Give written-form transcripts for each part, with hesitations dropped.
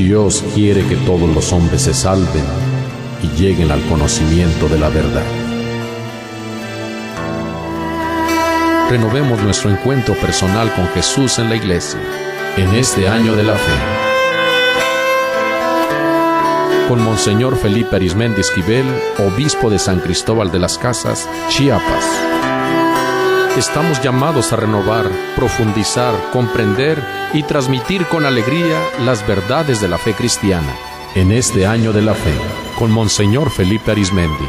Dios quiere que todos los hombres se salven y lleguen al conocimiento de la verdad. Renovemos nuestro encuentro personal con Jesús en la iglesia, en este año de la fe. Con Monseñor Felipe Arizmendi Esquivel, obispo de San Cristóbal de las Casas, Chiapas. Estamos llamados a renovar, profundizar, comprender y transmitir con alegría las verdades de la fe cristiana. En este año de la fe, con Monseñor Felipe Arizmendi.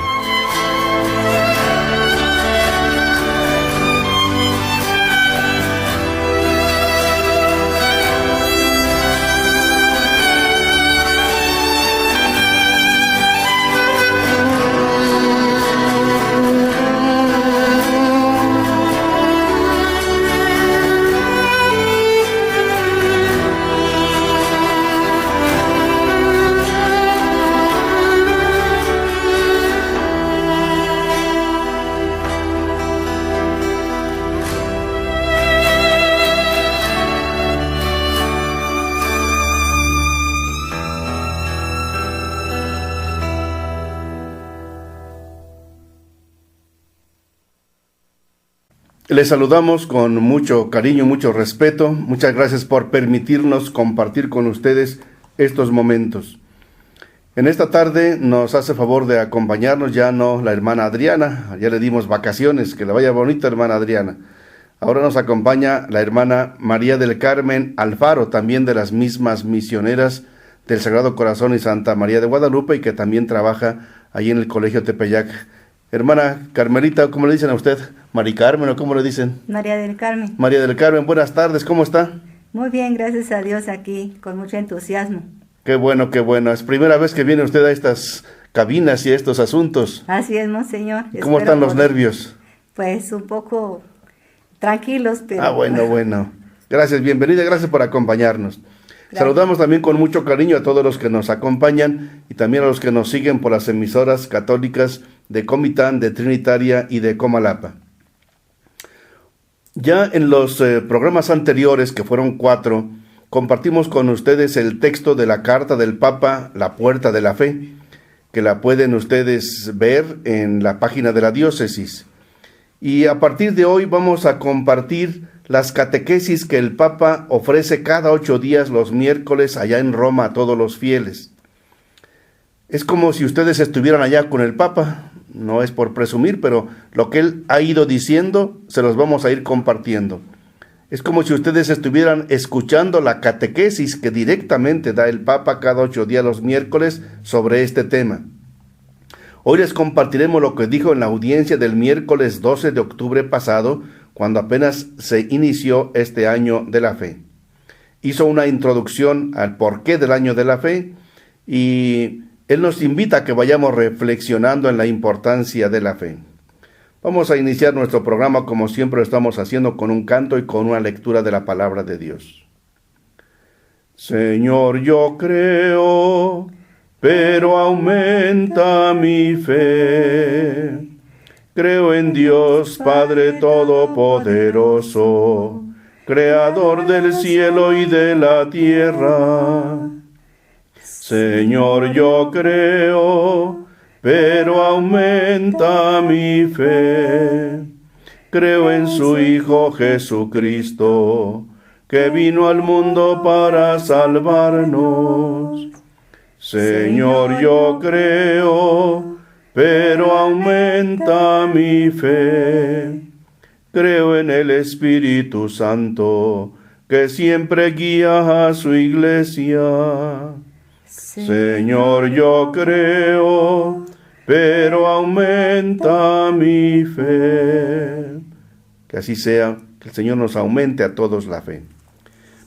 Les saludamos con mucho cariño, mucho respeto. Muchas gracias por permitirnos compartir con ustedes estos momentos. En esta tarde nos hace favor de acompañarnos ya no la hermana Adriana, ya le dimos vacaciones, que le vaya bonito, hermana Adriana. Ahora nos acompaña la hermana María del Carmen Alfaro, también de las mismas misioneras del Sagrado Corazón y Santa María de Guadalupe, y que también trabaja allí en el Colegio Tepeyac. Hermana Carmelita, ¿cómo le dicen a usted? ¿Mari Carmen o cómo le dicen? María del Carmen. María del Carmen, buenas tardes, ¿cómo está? Muy bien, gracias a Dios, aquí, con mucho entusiasmo. Qué bueno, qué bueno. Es primera vez que viene usted a estas cabinas y a estos asuntos. Así es, monseñor. ¿Cómo están los nervios? Pues un poco tranquilos, pero... Bueno. Gracias, bienvenida, gracias por acompañarnos. Gracias. Saludamos también con mucho cariño a todos los que nos acompañan y también a los que nos siguen por las emisoras católicas de Comitán, de Trinitaria y de Comalapa. Ya en los programas anteriores, que fueron 4, compartimos con ustedes el texto de la carta del Papa, La Puerta de la Fe, que la pueden ustedes ver en la página de la diócesis. Y a partir de hoy vamos a compartir las catequesis que el Papa ofrece cada 8 días los miércoles allá en Roma a todos los fieles. Es como si ustedes estuvieran allá con el Papa. No es por presumir, pero lo que él ha ido diciendo se los vamos a ir compartiendo. Es como si ustedes estuvieran escuchando la catequesis que directamente da el Papa cada 8 días los miércoles sobre este tema. Hoy les compartiremos lo que dijo en la audiencia del miércoles 12 de octubre pasado, cuando apenas se inició este año de la fe. Hizo una introducción al porqué del año de la fe y él nos invita a que vayamos reflexionando en la importancia de la fe. Vamos a iniciar nuestro programa como siempre lo estamos haciendo, con un canto y con una lectura de la palabra de Dios. Señor, yo creo, pero aumenta mi fe. Creo en Dios Padre Todopoderoso, Creador del cielo y de la tierra. Señor, yo creo, pero aumenta mi fe. Creo en su Hijo Jesucristo, que vino al mundo para salvarnos. Señor, yo creo, pero aumenta mi fe. Creo en el Espíritu Santo, que siempre guía a su iglesia. Señor, yo creo, pero aumenta mi fe. Que así sea, que el Señor nos aumente a todos la fe.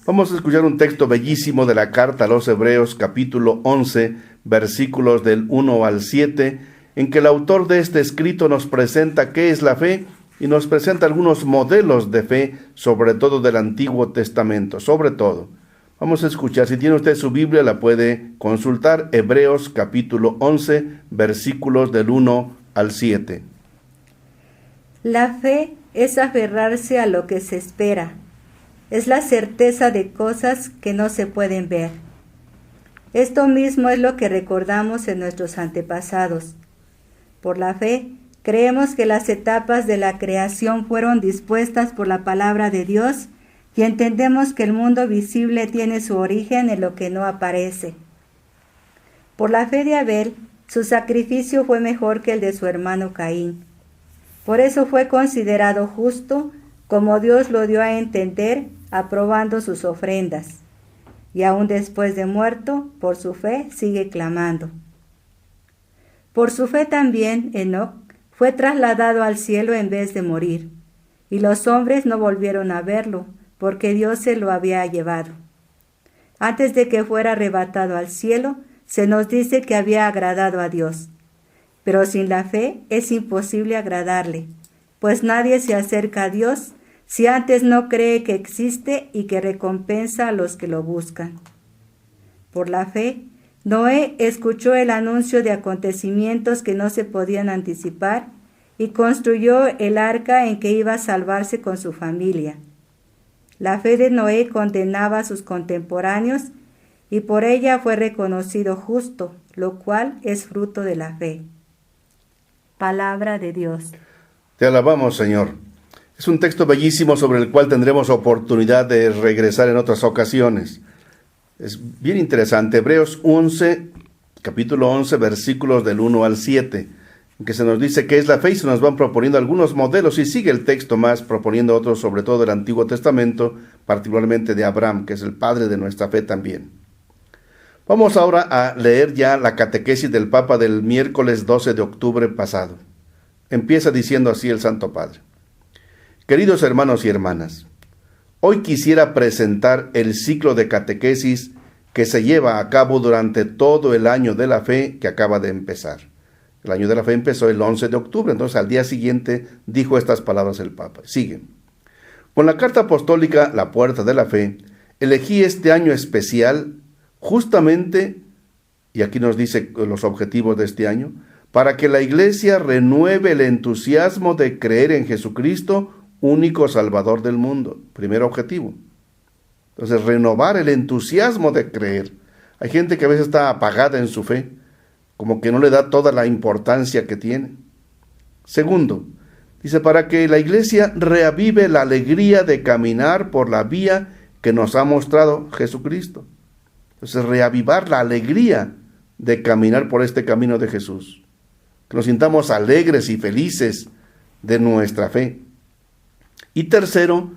Vamos a escuchar un texto bellísimo de la carta a los Hebreos, capítulo 11, versículos del 1 al 7, en que el autor de este escrito nos presenta qué es la fe y nos presenta algunos modelos de fe, sobre todo del Antiguo Testamento, sobre todo. Vamos a escuchar, si tiene usted su Biblia, la puede consultar, Hebreos capítulo 11, versículos del 1 al 7. La fe es aferrarse a lo que se espera, es la certeza de cosas que no se pueden ver. Esto mismo es lo que recordamos en nuestros antepasados. Por la fe, creemos que las etapas de la creación fueron dispuestas por la palabra de Dios y entendemos que el mundo visible tiene su origen en lo que no aparece. Por la fe de Abel, su sacrificio fue mejor que el de su hermano Caín. Por eso fue considerado justo, como Dios lo dio a entender, aprobando sus ofrendas. Y aún después de muerto, por su fe sigue clamando. Por su fe también Enoc fue trasladado al cielo en vez de morir, y los hombres no volvieron a verlo, porque Dios se lo había llevado. Antes de que fuera arrebatado al cielo, se nos dice que había agradado a Dios. Pero sin la fe es imposible agradarle, pues nadie se acerca a Dios si antes no cree que existe y que recompensa a los que lo buscan. Por la fe, Noé escuchó el anuncio de acontecimientos que no se podían anticipar y construyó el arca en que iba a salvarse con su familia. La fe de Noé condenaba a sus contemporáneos y por ella fue reconocido justo, lo cual es fruto de la fe. Palabra de Dios. Te alabamos, Señor. Es un texto bellísimo sobre el cual tendremos oportunidad de regresar en otras ocasiones. Es bien interesante. Hebreos 11, capítulo 11, versículos del 1 al 7, en que se nos dice qué es la fe y se nos van proponiendo algunos modelos y sigue el texto más proponiendo otros, sobre todo del Antiguo Testamento, particularmente de Abraham, que es el padre de nuestra fe también. Vamos ahora a leer ya la catequesis del Papa del miércoles 12 de octubre pasado. Empieza diciendo así el Santo Padre. Queridos hermanos y hermanas, hoy quisiera presentar el ciclo de catequesis que se lleva a cabo durante todo el año de la fe que acaba de empezar. El año de la fe empezó el 11 de octubre, entonces al día siguiente dijo estas palabras el Papa. Sigue. Con la carta apostólica La Puerta de la Fe, elegí este año especial justamente, y aquí nos dice los objetivos de este año, para que la Iglesia renueve el entusiasmo de creer en Jesucristo, único Salvador del mundo. Primer objetivo. Entonces, renovar el entusiasmo de creer. Hay gente que a veces está apagada en su fe, como que no le da toda la importancia que tiene. Segundo, dice, para que la Iglesia reavive la alegría de caminar por la vía que nos ha mostrado Jesucristo. Entonces, reavivar la alegría de caminar por este camino de Jesús. Que nos sintamos alegres y felices de nuestra fe. Y tercero,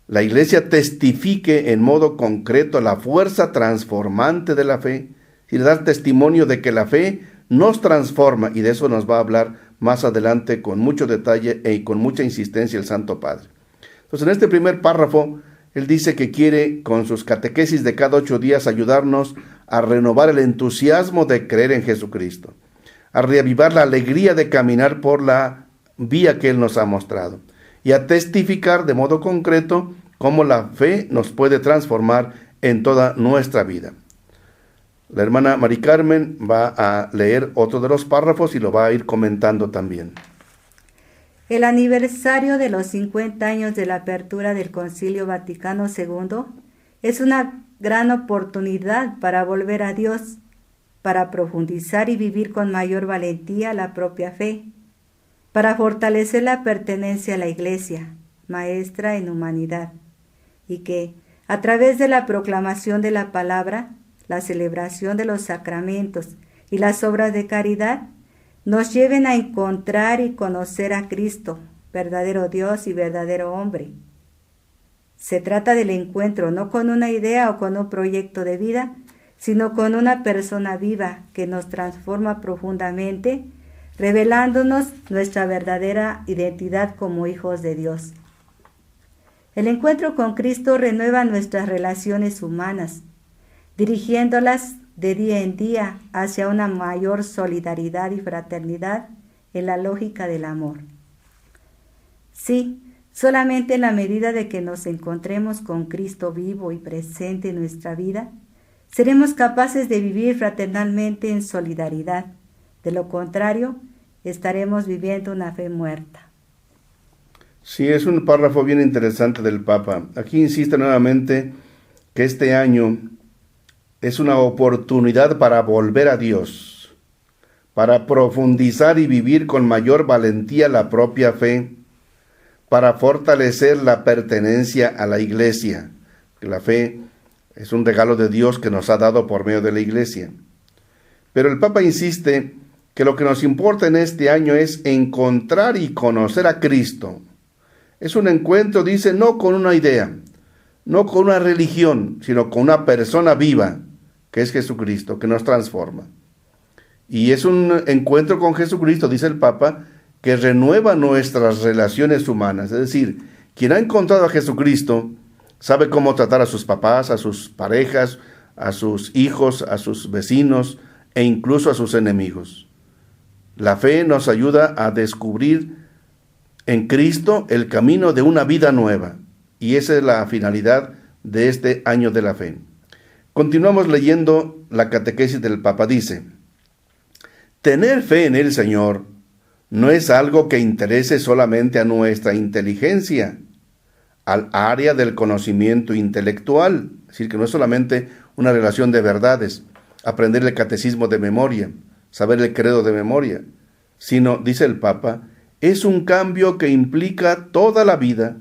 la Iglesia testifique en modo concreto la fuerza transformante de la fe y dar testimonio de que la fe nos transforma, y de eso nos va a hablar más adelante con mucho detalle y con mucha insistencia el Santo Padre. Entonces, en este primer párrafo, él dice que quiere, con sus catequesis de cada 8 días, ayudarnos a renovar el entusiasmo de creer en Jesucristo, a reavivar la alegría de caminar por la vía que Él nos ha mostrado, y a testificar de modo concreto cómo la fe nos puede transformar en toda nuestra vida. La hermana Mari Carmen va a leer otro de los párrafos y lo va a ir comentando también. El aniversario de los 50 años de la apertura del Concilio Vaticano II es una gran oportunidad para volver a Dios, para profundizar y vivir con mayor valentía la propia fe, para fortalecer la pertenencia a la Iglesia, maestra en humanidad, y que, a través de la proclamación de la palabra, la celebración de los sacramentos y las obras de caridad, nos lleven a encontrar y conocer a Cristo, verdadero Dios y verdadero hombre. Se trata del encuentro no con una idea o con un proyecto de vida, sino con una persona viva que nos transforma profundamente, revelándonos nuestra verdadera identidad como hijos de Dios. El encuentro con Cristo renueva nuestras relaciones humanas, dirigiéndolas de día en día hacia una mayor solidaridad y fraternidad en la lógica del amor. Sí, solamente en la medida de que nos encontremos con Cristo vivo y presente en nuestra vida, seremos capaces de vivir fraternalmente en solidaridad. De lo contrario, estaremos viviendo una fe muerta. Sí, es un párrafo bien interesante del Papa. Aquí insiste nuevamente que este año es una oportunidad para volver a Dios, para profundizar y vivir con mayor valentía la propia fe, para fortalecer la pertenencia a la iglesia. La fe es un regalo de Dios que nos ha dado por medio de la iglesia. Pero el Papa insiste que lo que nos importa en este año es encontrar y conocer a Cristo. Es un encuentro, dice, no con una idea, no con una religión, sino con una persona viva, que es Jesucristo, que nos transforma. Y es un encuentro con Jesucristo, dice el Papa, que renueva nuestras relaciones humanas. Es decir, quien ha encontrado a Jesucristo sabe cómo tratar a sus papás, a sus parejas, a sus hijos, a sus vecinos e incluso a sus enemigos. La fe nos ayuda a descubrir en Cristo el camino de una vida nueva. Y esa es la finalidad de este año de la fe. Continuamos leyendo la catequesis del Papa. Dice: tener fe en el Señor no es algo que interese solamente a nuestra inteligencia, al área del conocimiento intelectual. Es decir, que no es solamente una relación de verdades, aprender el catecismo de memoria, saber el credo de memoria, sino, dice el Papa, es un cambio que implica toda la vida,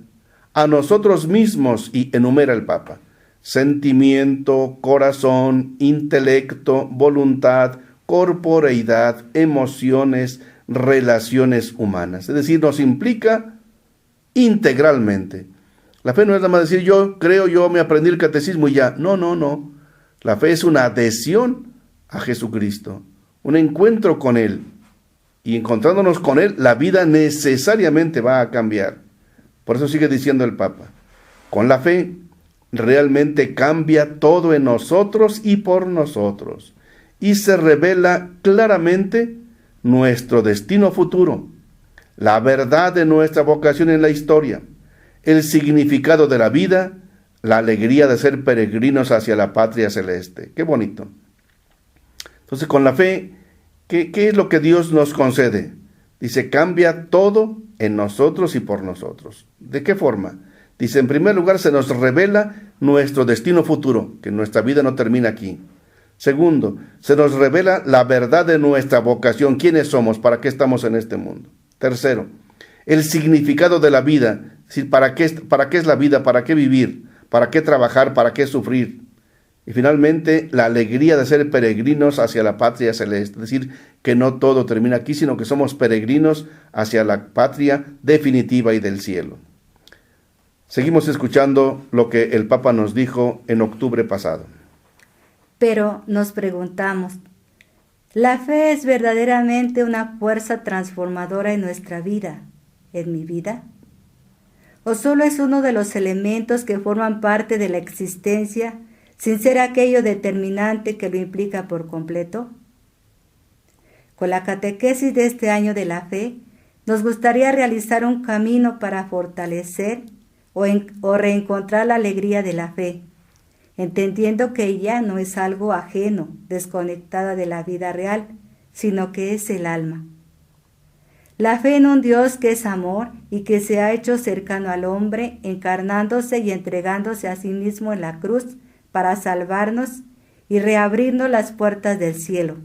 a nosotros mismos, y enumera el Papa: sentimiento, corazón, intelecto, voluntad, corporeidad, emociones, relaciones humanas. Es decir, nos implica integralmente. La fe no es nada más decir yo creo, yo me aprendí el catecismo y ya. No. La fe es una adhesión a Jesucristo, un encuentro con Él. Y encontrándonos con Él, la vida necesariamente va a cambiar. Por eso sigue diciendo el Papa: con la fe realmente cambia todo en nosotros y por nosotros, y se revela claramente nuestro destino futuro, la verdad de nuestra vocación en la historia, el significado de la vida, la alegría de ser peregrinos hacia la patria celeste. ¡Qué bonito! Entonces, con la fe, ¿qué es lo que Dios nos concede? Dice, cambia todo en nosotros y por nosotros. ¿De qué forma? Dice, en primer lugar, se nos revela nuestro destino futuro, que nuestra vida no termina aquí. Segundo, se nos revela la verdad de nuestra vocación, quiénes somos, para qué estamos en este mundo. Tercero, el significado de la vida, es decir, para qué es la vida, para qué vivir, para qué trabajar, para qué sufrir. Y finalmente, la alegría de ser peregrinos hacia la patria celeste, es decir, que no todo termina aquí, sino que somos peregrinos hacia la patria definitiva y del cielo. Seguimos escuchando lo que el Papa nos dijo en octubre pasado. Pero nos preguntamos, ¿la fe es verdaderamente una fuerza transformadora en nuestra vida, en mi vida? ¿O solo es uno de los elementos que forman parte de la existencia, sin ser aquello determinante que lo implica por completo? Con la catequesis de este año de la fe, nos gustaría realizar un camino para fortalecer o reencontrar la alegría de la fe, entendiendo que ella no es algo ajeno, desconectada de la vida real, sino que es el alma. La fe en un Dios que es amor y que se ha hecho cercano al hombre, encarnándose y entregándose a sí mismo en la cruz para salvarnos y reabrirnos las puertas del cielo,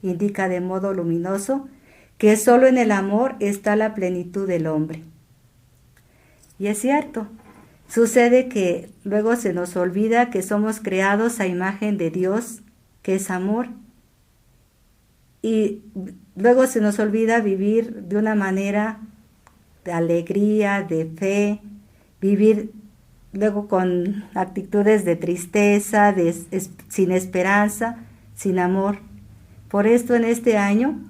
indica de modo luminoso que solo en el amor está la plenitud del hombre. Y es cierto, sucede que luego se nos olvida que somos creados a imagen de Dios, que es amor, y luego se nos olvida vivir de una manera de alegría, de fe, vivir luego con actitudes de tristeza, sin esperanza, sin amor. Por esto en este año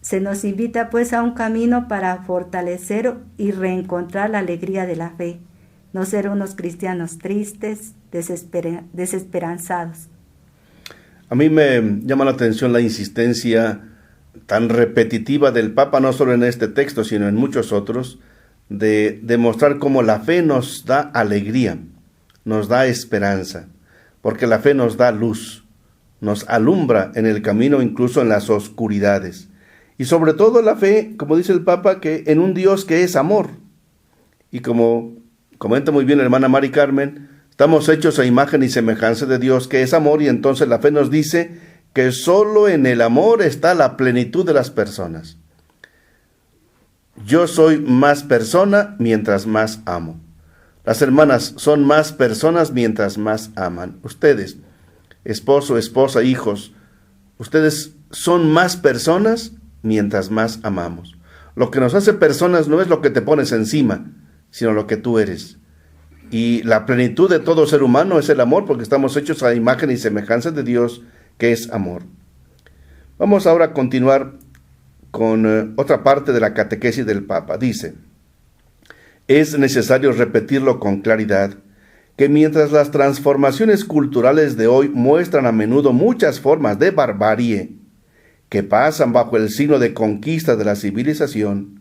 se nos invita pues a un camino para fortalecer y reencontrar la alegría de la fe, no ser unos cristianos tristes, desesperanzados. A mí me llama la atención la insistencia tan repetitiva del Papa, no solo en este texto, sino en muchos otros, de demostrar cómo la fe nos da alegría, nos da esperanza, porque la fe nos da luz, nos alumbra en el camino, incluso en las oscuridades. Y sobre todo la fe, como dice el Papa, que en un Dios que es amor. Y como comenta muy bien la hermana Mari Carmen, Estamos hechos a imagen y semejanza de Dios, que es amor, y entonces la fe nos dice que solo en el amor está la plenitud de las personas. Yo soy más persona mientras más amo. Las hermanas son más personas mientras más aman. Ustedes, esposo, esposa, hijos, ustedes son más personas mientras más amamos. Lo que nos hace personas no es lo que te pones encima, sino lo que tú eres. Y la plenitud de todo ser humano es el amor, porque estamos hechos a imagen y semejanza de Dios, que es amor. Vamos ahora a continuar con otra parte de la catequesis del Papa. Dice: es necesario repetirlo con claridad, que mientras las transformaciones culturales de hoy muestran a menudo muchas formas de barbarie que pasan bajo el signo de conquista de la civilización,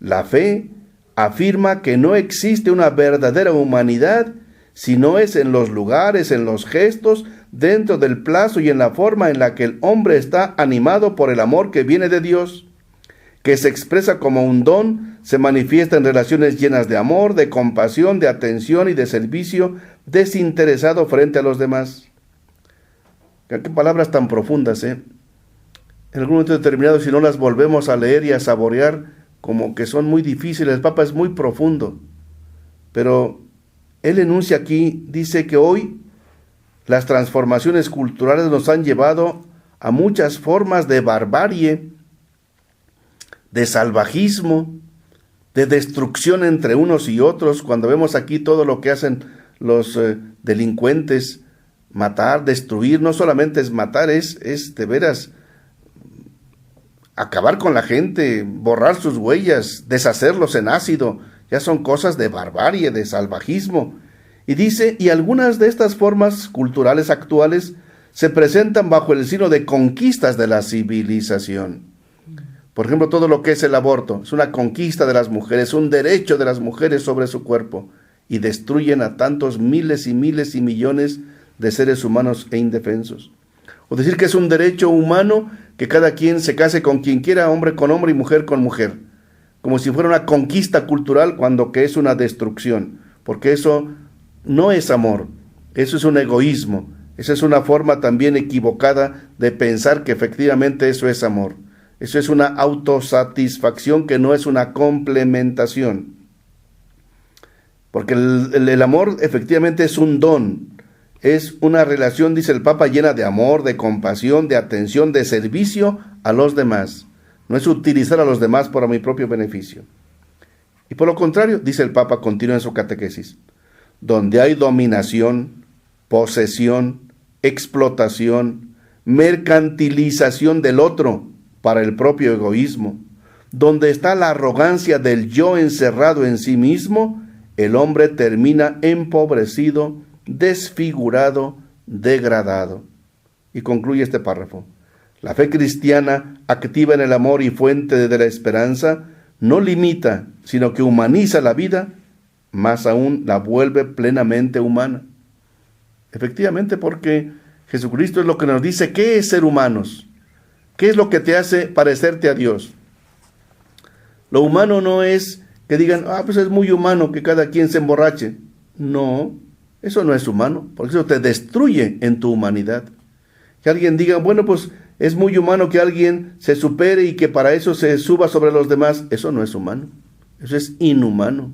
la fe afirma que no existe una verdadera humanidad si no es en los lugares, en los gestos, dentro del plazo y en la forma en la que el hombre está animado por el amor que viene de Dios, que se expresa como un don, se manifiesta en relaciones llenas de amor, de compasión, de atención y de servicio desinteresado frente a los demás. Qué palabras tan profundas, ¿eh? En algún momento determinado, si no las volvemos a leer y a saborear, como que son muy difíciles. El Papa es muy profundo, pero él enuncia aquí, dice que hoy las transformaciones culturales nos han llevado a muchas formas de barbarie, de salvajismo, de destrucción entre unos y otros. Cuando vemos aquí todo lo que hacen los delincuentes, matar, destruir, no solamente es matar, es de veras acabar con la gente, borrar sus huellas, deshacerlos en ácido. Ya son cosas de barbarie, de salvajismo. Y dice, y algunas de estas formas culturales actuales se presentan bajo el signo de conquistas de la civilización. Por ejemplo, todo lo que es el aborto, es una conquista de las mujeres, un derecho de las mujeres sobre su cuerpo, y destruyen a tantos miles y millones de seres humanos e indefensos. O decir que es un derecho humano que cada quien se case con quien quiera, hombre con hombre y mujer con mujer, como si fuera una conquista cultural, cuando que es una destrucción, porque eso no es amor, eso es un egoísmo, esa es una forma también equivocada de pensar que efectivamente eso es amor. Eso es una autosatisfacción que no es una complementación. Porque el amor efectivamente es un don, es una relación, dice el Papa, llena de amor, de compasión, de atención, de servicio a los demás. No es utilizar a los demás para mi propio beneficio. Y por lo contrario, dice el Papa, continúa en su catequesis, donde hay dominación, posesión, explotación, mercantilización del otro para el propio egoísmo, donde está la arrogancia del yo encerrado en sí mismo, el hombre termina empobrecido, desfigurado, degradado. Y concluye este párrafo. La fe cristiana, activa en el amor y fuente de la esperanza, no limita, sino que humaniza la vida, más aún la vuelve plenamente humana. Efectivamente, porque Jesucristo es lo que nos dice qué es ser humanos, qué es lo que te hace parecerte a Dios. Lo humano no es que digan, pues es muy humano que cada quien se emborrache. No, eso no es humano, porque eso te destruye en tu humanidad. Que alguien diga, bueno, pues es muy humano que alguien se supere y que para eso se suba sobre los demás. Eso no es humano, eso es inhumano.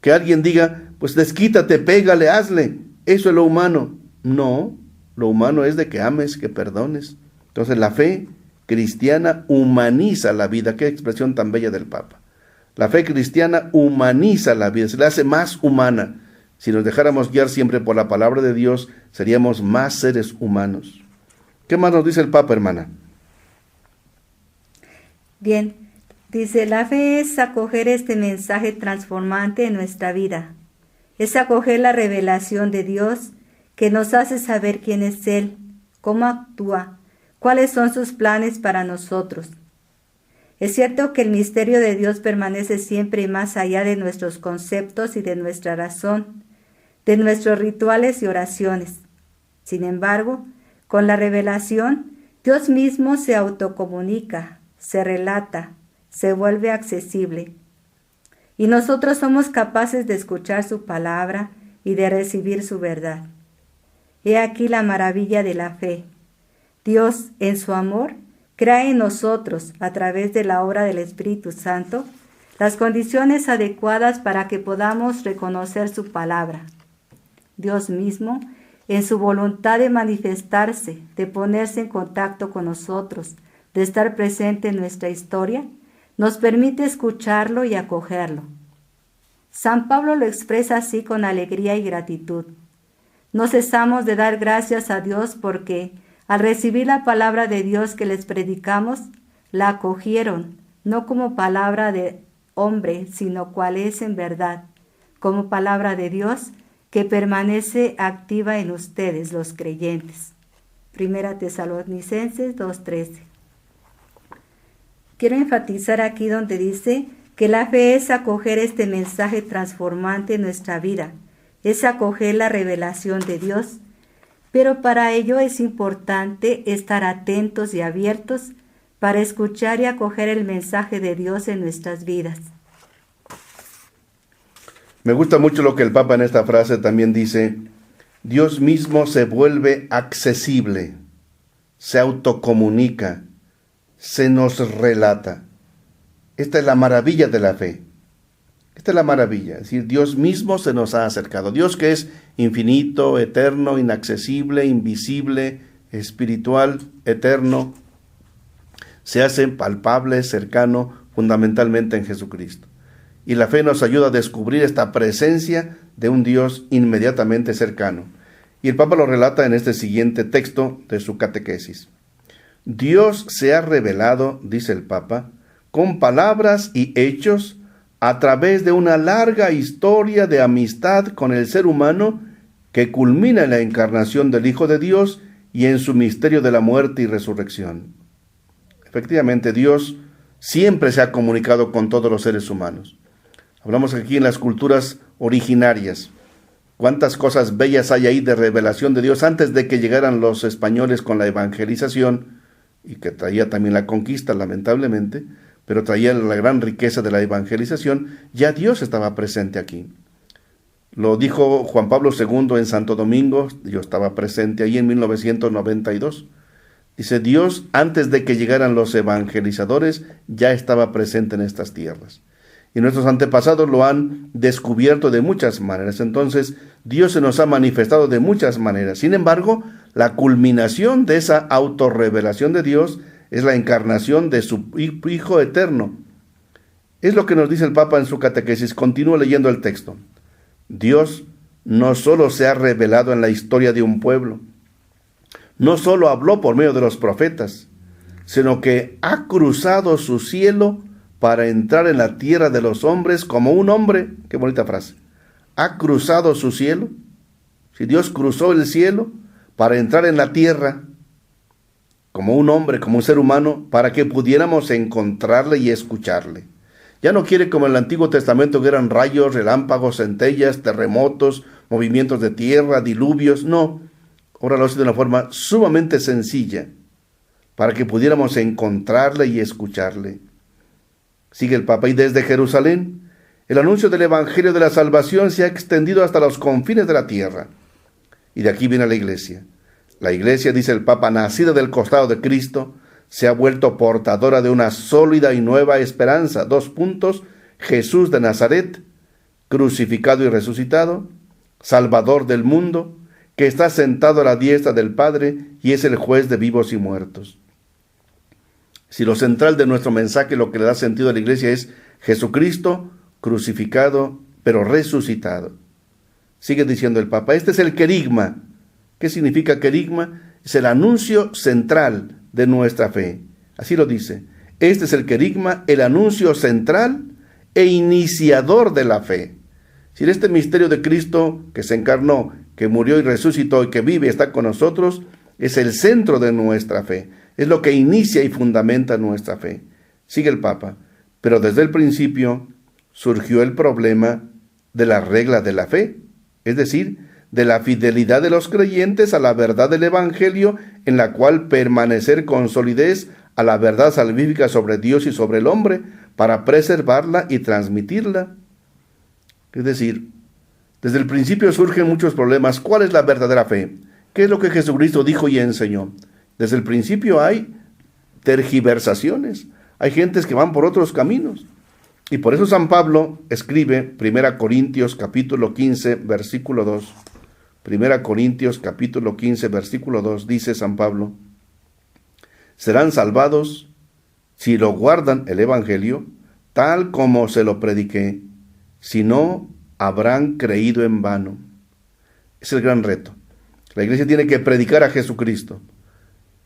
Que alguien diga, pues desquítate, pégale, hazle. Eso es lo humano. No, lo humano es de que ames, que perdones. Entonces la fe cristiana humaniza la vida. Qué expresión tan bella del Papa. La fe cristiana humaniza la vida, se la hace más humana. Si nos dejáramos guiar siempre por la palabra de Dios, seríamos más seres humanos. ¿Qué más nos dice el Papa, hermana? Bien, dice, la fe es acoger este mensaje transformante en nuestra vida. Es acoger la revelación de Dios que nos hace saber quién es Él, cómo actúa, cuáles son sus planes para nosotros. Es cierto que el misterio de Dios permanece siempre más allá de nuestros conceptos y de nuestra razón, de nuestros rituales y oraciones. Sin embargo, con la revelación, Dios mismo se autocomunica, se relata, se vuelve accesible. Y nosotros somos capaces de escuchar su palabra y de recibir su verdad. He aquí la maravilla de la fe. Dios, en su amor, crea en nosotros, a través de la obra del Espíritu Santo, las condiciones adecuadas para que podamos reconocer su palabra. Dios mismo, en su voluntad de manifestarse, de ponerse en contacto con nosotros, de estar presente en nuestra historia, nos permite escucharlo y acogerlo. San Pablo lo expresa así con alegría y gratitud. No cesamos de dar gracias a Dios porque, al recibir la palabra de Dios que les predicamos, la acogieron, no como palabra de hombre, sino cual es en verdad, como palabra de Dios que permanece activa en ustedes, los creyentes. Primera Tesalonicenses 2:13. Quiero enfatizar aquí donde dice que la fe es acoger este mensaje transformante en nuestra vida, es acoger la revelación de Dios, pero para ello es importante estar atentos y abiertos para escuchar y acoger el mensaje de Dios en nuestras vidas. Me gusta mucho lo que el Papa en esta frase también dice: Dios mismo se vuelve accesible, se autocomunica, se nos relata. Esta es la maravilla de la fe. Esta es la maravilla, es decir, Dios mismo se nos ha acercado. Dios, que es infinito, eterno, inaccesible, invisible, espiritual, eterno, se hace palpable, cercano, fundamentalmente en Jesucristo. Y la fe nos ayuda a descubrir esta presencia de un Dios inmediatamente cercano. Y el Papa lo relata en este siguiente texto de su catequesis. Dios se ha revelado, dice el Papa, con palabras y hechos a través de una larga historia de amistad con el ser humano que culmina en la encarnación del Hijo de Dios y en su misterio de la muerte y resurrección. Efectivamente, Dios siempre se ha comunicado con todos los seres humanos. Hablamos aquí en las culturas originarias. Cuántas cosas bellas hay ahí de revelación de Dios antes de que llegaran los españoles con la evangelización, y que traía también la conquista, lamentablemente, pero traía la gran riqueza de la evangelización. Ya Dios estaba presente aquí. Lo dijo Juan Pablo II en Santo Domingo, yo estaba presente ahí en 1992. Dice, Dios, antes de que llegaran los evangelizadores, ya estaba presente en estas tierras. Y nuestros antepasados lo han descubierto de muchas maneras. Entonces, Dios se nos ha manifestado de muchas maneras. Sin embargo, la culminación de esa autorrevelación de Dios es la encarnación de su Hijo eterno. Es lo que nos dice el Papa en su catequesis. Continúo leyendo el texto. Dios no solo se ha revelado en la historia de un pueblo, no solo habló por medio de los profetas, sino que ha cruzado su cielo para entrar en la tierra de los hombres como un hombre. Qué bonita frase. Ha cruzado su cielo. Si Dios cruzó el cielo para entrar en la tierra como un hombre, como un ser humano, para que pudiéramos encontrarle y escucharle. Ya no quiere como en el Antiguo Testamento, que eran rayos, relámpagos, centellas, terremotos, movimientos de tierra, diluvios. No, ahora lo hace de una forma sumamente sencilla, para que pudiéramos encontrarle y escucharle. Sigue el Papa, y desde Jerusalén, el anuncio del Evangelio de la Salvación se ha extendido hasta los confines de la tierra. Y de aquí viene la Iglesia. La Iglesia, dice el Papa, nacida del costado de Cristo, se ha vuelto portadora de una sólida y nueva esperanza. 2 puntos, Jesús de Nazaret, crucificado y resucitado, Salvador del mundo, que está sentado a la diestra del Padre y es el juez de vivos y muertos. Si lo central de nuestro mensaje, lo que le da sentido a la Iglesia, es Jesucristo crucificado, pero resucitado. Sigue diciendo el Papa, este es el querigma. ¿Qué significa querigma? Es el anuncio central de nuestra fe. Así lo dice. Este es el querigma, el anuncio central e iniciador de la fe. Si este misterio de Cristo que se encarnó, que murió y resucitó y que vive y está con nosotros, es el centro de nuestra fe. Es lo que inicia y fundamenta nuestra fe. Sigue el Papa. Pero desde el principio surgió el problema de la regla de la fe, es decir, de la fidelidad de los creyentes a la verdad del Evangelio, en la cual permanecer con solidez a la verdad salvífica sobre Dios y sobre el hombre, para preservarla y transmitirla. Es decir, Desde el principio surgen muchos problemas. ¿Cuál es la verdadera fe? ¿Qué es lo que Jesucristo dijo y enseñó? Desde el principio hay tergiversaciones. Hay gentes que van por otros caminos. Y por eso San Pablo escribe 1 Corintios capítulo 15, versículo 2. 1 Corintios capítulo 15, versículo 2, dice San Pablo: serán salvados si lo guardan el Evangelio, tal como se lo prediqué, si no, habrán creído en vano. Es el gran reto. La iglesia tiene que predicar a Jesucristo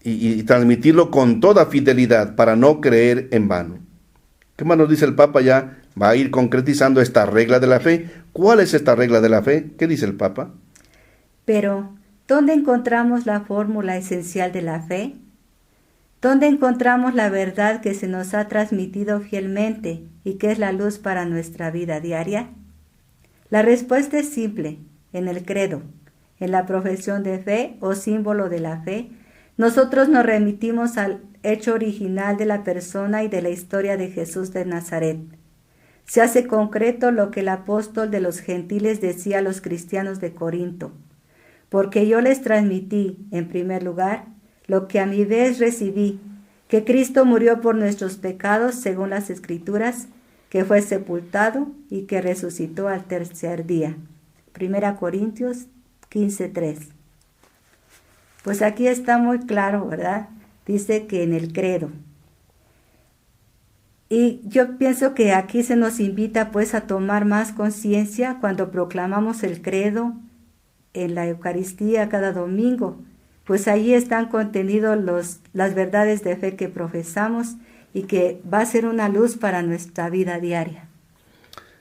y transmitirlo con toda fidelidad para no creer en vano. ¿Qué más nos dice el Papa? Ya va a ir concretizando esta regla de la fe. ¿Cuál es esta regla de la fe? ¿Qué dice el Papa? Pero, ¿dónde encontramos la fórmula esencial de la fe? ¿Dónde encontramos la verdad que se nos ha transmitido fielmente y que es la luz para nuestra vida diaria? La respuesta es simple: en el credo, en la profesión de fe o símbolo de la fe. Nosotros nos remitimos al hecho original de la persona y de la historia de Jesús de Nazaret. Se hace concreto lo que el apóstol de los gentiles decía a los cristianos de Corinto: porque yo les transmití, en primer lugar, lo que a mi vez recibí, que Cristo murió por nuestros pecados según las Escrituras, que fue sepultado y que resucitó al tercer día. 1 Corintios 15:3. Pues aquí está muy claro, ¿verdad? Dice que en el credo. Y yo pienso que aquí se nos invita pues a tomar más conciencia cuando proclamamos el credo en la Eucaristía cada domingo, pues allí están contenidos las verdades de fe que profesamos y que va a ser una luz para nuestra vida diaria.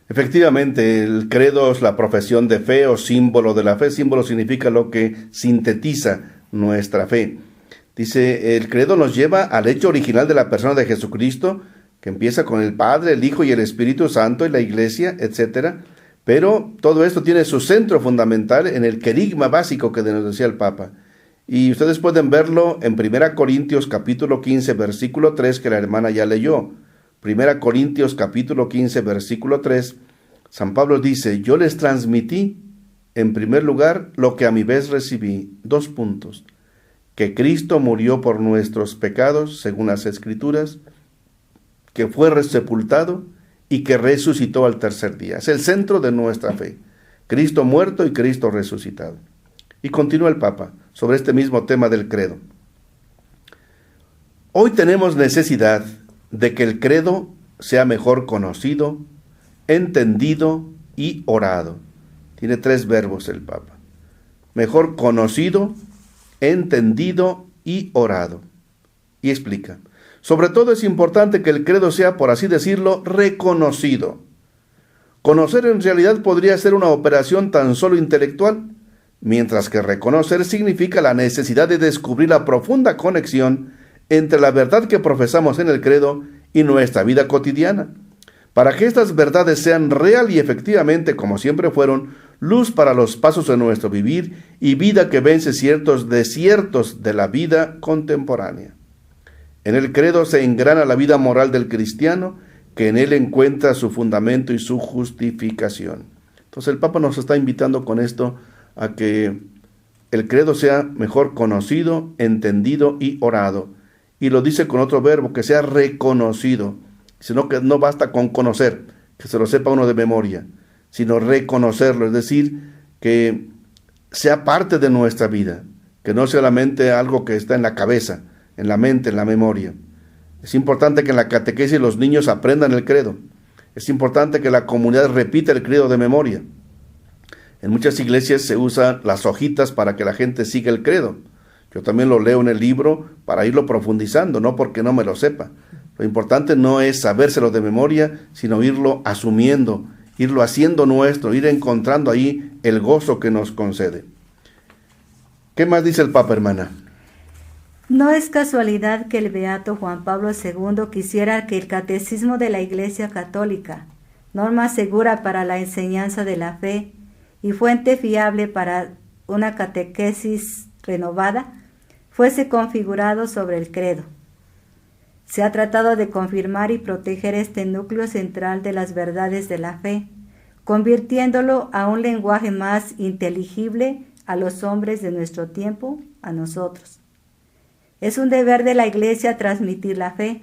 Efectivamente, el credo es la profesión de fe o símbolo de la fe. Símbolo significa lo que sintetiza nuestra fe. Dice, el credo nos lleva al hecho original de la persona de Jesucristo, que empieza con el Padre, el Hijo y el Espíritu Santo y la Iglesia, etc. Pero todo esto tiene su centro fundamental en el querigma básico que nos decía el Papa. Y ustedes pueden verlo en 1 Corintios capítulo 15, versículo 3, que la hermana ya leyó. 1 Corintios capítulo 15, versículo 3, San Pablo dice: yo les transmití, en primer lugar, lo que a mi vez recibí. 2 puntos. Que Cristo murió por nuestros pecados, según las Escrituras, que fue sepultado y que resucitó al tercer día. Es el centro de nuestra fe. Cristo muerto y Cristo resucitado. Y continúa el Papa sobre este mismo tema del credo. Hoy tenemos necesidad de que el credo sea mejor conocido, entendido y orado. Tiene 3 verbos el Papa. Mejor conocido, entendido y orado. Y explica: sobre todo es importante que el credo sea, por así decirlo, reconocido. Conocer en realidad podría ser una operación tan solo intelectual, mientras que reconocer significa la necesidad de descubrir la profunda conexión entre la verdad que profesamos en el credo y nuestra vida cotidiana, para que estas verdades sean real y efectivamente, como siempre fueron, luz para los pasos de nuestro vivir y vida que vence ciertos desiertos de la vida contemporánea. En el credo se engrana la vida moral del cristiano, que en él encuentra su fundamento y su justificación. Entonces el Papa nos está invitando con esto a que el credo sea mejor conocido, entendido y orado. Y lo dice con otro verbo, que sea reconocido, sino que no basta con conocer, que se lo sepa uno de memoria, sino reconocerlo, es decir, que sea parte de nuestra vida, que no sea solamente algo que está en la cabeza, en la mente, en la memoria. Es importante que en la catequesis los niños aprendan el credo. Es importante que la comunidad repita el credo de memoria. En muchas iglesias se usan las hojitas para que la gente siga el credo. Yo también lo leo en el libro para irlo profundizando, no porque no me lo sepa. Lo importante no es sabérselo de memoria, sino irlo asumiendo, irlo haciendo nuestro, ir encontrando ahí el gozo que nos concede. ¿Qué más dice el Papa, hermana? No es casualidad que el beato Juan Pablo II quisiera que el catecismo de la Iglesia Católica, norma segura para la enseñanza de la fe y fuente fiable para una catequesis renovada, fuese configurado sobre el credo. Se ha tratado de confirmar y proteger este núcleo central de las verdades de la fe, convirtiéndolo a un lenguaje más inteligible a los hombres de nuestro tiempo, a nosotros. Es un deber de la Iglesia transmitir la fe,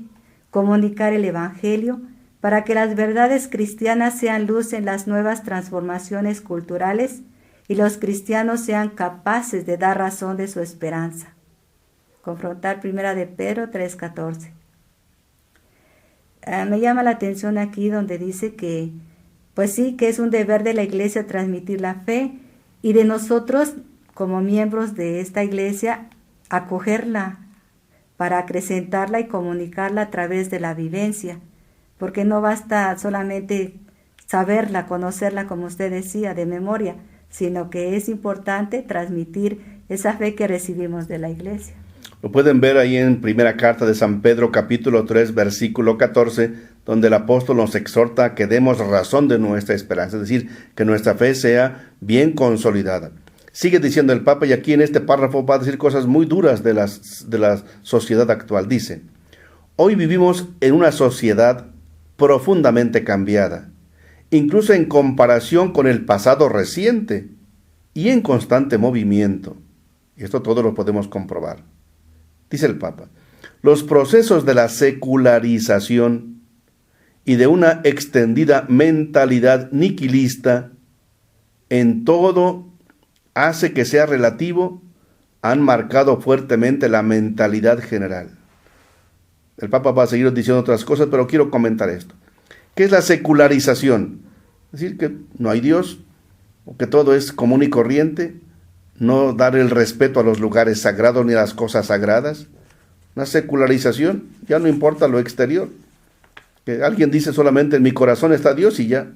comunicar el Evangelio, para que las verdades cristianas sean luz en las nuevas transformaciones culturales y los cristianos sean capaces de dar razón de su esperanza. Confrontar 1 de Pedro 3:14. Me llama la atención aquí donde dice que, pues sí, que es un deber de la Iglesia transmitir la fe y de nosotros, como miembros de esta Iglesia, acogerla para acrecentarla y comunicarla a través de la vivencia, porque no basta solamente saberla, conocerla, como usted decía, de memoria, sino que es importante transmitir esa fe que recibimos de la Iglesia. Lo pueden ver ahí en primera carta de San Pedro, capítulo 3, versículo 14, donde el apóstol nos exhorta a que demos razón de nuestra esperanza, es decir, que nuestra fe sea bien consolidada. Sigue diciendo el Papa, y aquí en este párrafo va a decir cosas muy duras de la sociedad actual. Dice: hoy vivimos en una sociedad profundamente cambiada, incluso en comparación con el pasado reciente, y en constante movimiento. Y esto todo lo podemos comprobar. Dice el Papa: los procesos de la secularización y de una extendida mentalidad niquilista en todo hace que sea relativo, han marcado fuertemente la mentalidad general. El Papa va a seguir diciendo otras cosas, pero quiero comentar esto. ¿Qué es la secularización? Es decir, que no hay Dios, o que todo es común y corriente, no dar el respeto a los lugares sagrados ni a las cosas sagradas. Una secularización, ya no importa lo exterior. Que alguien dice solamente en mi corazón está Dios y ya.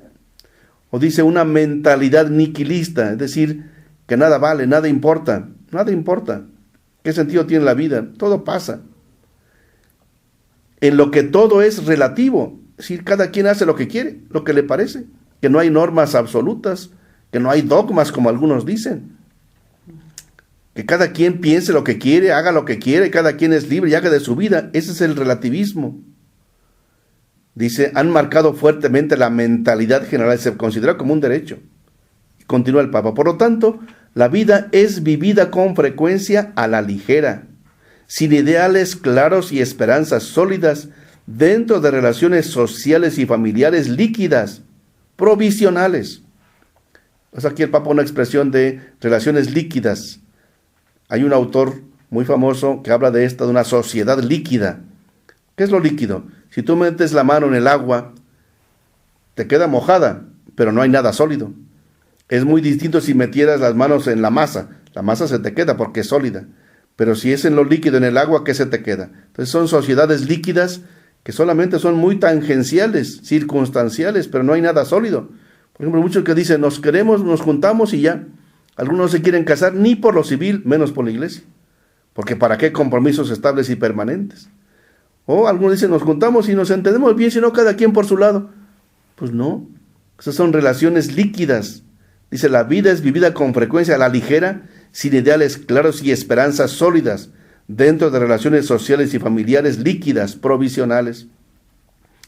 O dice una mentalidad niquilista, es decir, que nada vale, nada importa. ¿Qué sentido tiene la vida? Todo pasa. En lo que todo es relativo, es decir, cada quien hace lo que quiere, lo que le parece, que no hay normas absolutas, que no hay dogmas como algunos dicen, que cada quien piense lo que quiere, haga lo que quiere, cada quien es libre y haga de su vida. Ese es el relativismo. Dice, han marcado fuertemente la mentalidad general, se considera como un derecho. Continúa el Papa: por lo tanto, la vida es vivida con frecuencia a la ligera, sin ideales claros y esperanzas sólidas, dentro de relaciones sociales y familiares líquidas, provisionales. Pues aquí el Papa una expresión de relaciones líquidas. Hay un autor muy famoso que habla de esta, de una sociedad líquida. ¿Qué es lo líquido? Si tú metes la mano en el agua, te queda mojada, pero no hay nada sólido. Es muy distinto si metieras las manos en la masa se te queda porque es sólida. Pero si es en lo líquido, en el agua, ¿qué se te queda? Entonces son sociedades líquidas que solamente son muy tangenciales, circunstanciales, pero no hay nada sólido. Por ejemplo, muchos que dicen, nos queremos, nos juntamos y ya. Algunos no se quieren casar ni por lo civil, menos por la iglesia. Porque ¿para qué compromisos estables y permanentes? O algunos dicen, nos juntamos y nos entendemos bien, sino cada quien por su lado. Pues no, esas son relaciones líquidas. Dice, la vida es vivida con frecuencia a la ligera, sin ideales claros y esperanzas sólidas, dentro de relaciones sociales y familiares líquidas, provisionales.